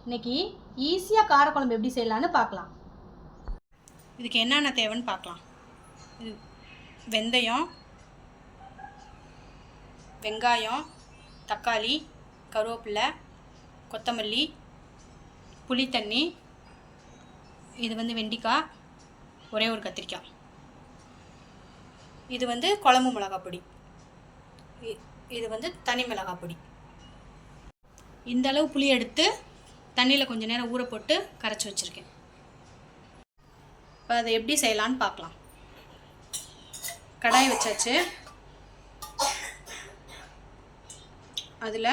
இன்னைக்கு ஈஸியாக காரக்குழம்பு எப்படி செய்யலான்னு பார்க்கலாம். இதுக்கு என்னென்ன தேவைன்னு பார்க்கலாம். இது வெந்தயம், வெங்காயம், தக்காளி, கருவேப்பிலை, கொத்தமல்லி, புளித்தண்ணி, இது வெண்டைக்காய், ஒரே ஒரு கத்திரிக்காய். இது குழம்பு மிளகாய் பொடி, இது தனி மிளகாய் பொடி. இந்த அளவு புளி எடுத்து தண்ணியில் கொஞ்சம் நேரம் ஊற போட்டு கரைச்சி வச்சுருக்கேன். இப்போ அதை எப்படி செய்யலான்னு பார்க்கலாம். கடாய் வச்சாச்சு. அதில்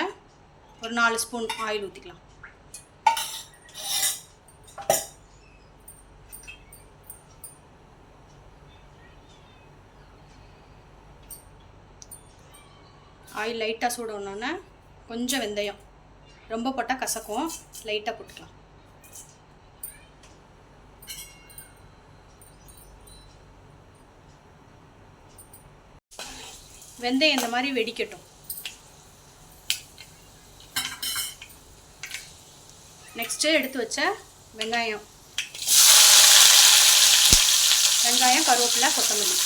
ஒரு 4 ஸ்பூன் ஆயில் ஊற்றிக்கலாம். ஆயில் லைட்டாக சூடணுன்னா கொஞ்சம் வெந்தயம், ரொம்ப போட்டால் கசக்கும், லைட்டாக போட்டுக்கலாம். வெந்தயம் இந்த மாதிரி வெடிக்கட்டும். நெக்ஸ்ட்டு எடுத்து வச்ச வெங்காயம், கருவேப்பிலை, கொத்தமல்லி.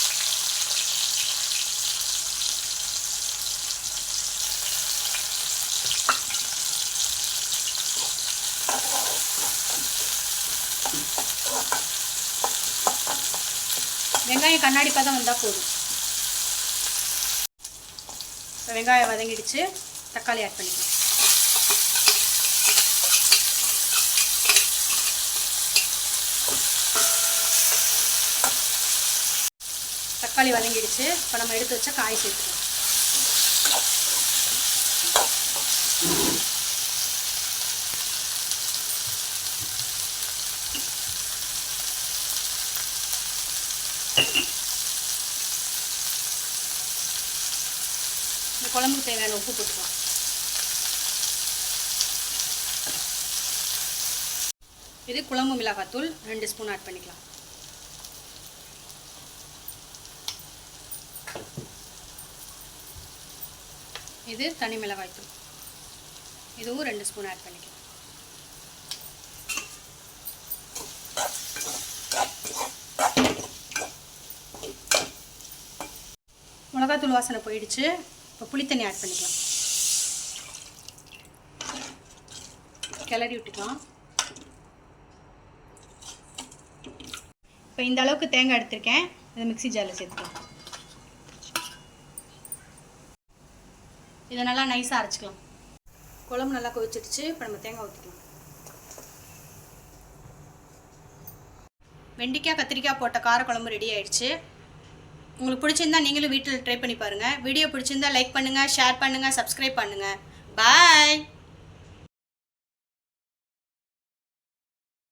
வெங்காயம் கண்ணாடி பதம் வந்தால் போதும். இப்போ வெங்காயம் வதங்கிடுச்சு, தக்காளி ஆட் பண்ணிக்கலாம். தக்காளி வதங்கிடுச்சு. இப்போ நம்ம எடுத்து வச்ச காய் சேர்த்துக்கலாம். இந்த குழம்புக்கு தேவையான உப்பு போட்டுக்கலாம். இது குழம்பு மிளகாத்தூள் 2 ஸ்பூன் ஆட் பண்ணிக்கலாம். இது தனி மிளகாய்த்தூள், இதுவும் 2 ஸ்பூன் ஆட் பண்ணிக்கலாம். மிளகாத்தூள் வாசனை போயிடுச்சு. இப்போ புளித்தண்ணி ஆட் பண்ணிக்கலாம். கிளறி விட்டுக்கலாம். இப்போ இந்த அளவுக்கு தேங்காய் எடுத்திருக்கேன், இதை மிக்ஸி ஜாரில் சேர்த்துக்கலாம். இதை நல்லா நைஸாக அரைச்சிக்கலாம். குழம்பு நல்லா கொதிச்சிடுச்சு. இப்போ நம்ம தேங்காய் ஊற்றிக்கலாம். வெண்டைக்காய், கத்திரிக்காய் போட்ட காரக்குழம்பு ரெடி ஆயிடுச்சு. உங்களுக்கு பிடிச்சிருந்தா நீங்களும் வீட்டில் ட்ரை பண்ணி பாருங்கள். வீடியோ பிடிச்சிருந்தா லைக் பண்ணுங்கள், ஷேர் பண்ணுங்கள், சப்ஸ்கிரைப் பண்ணுங்கள். பாய்.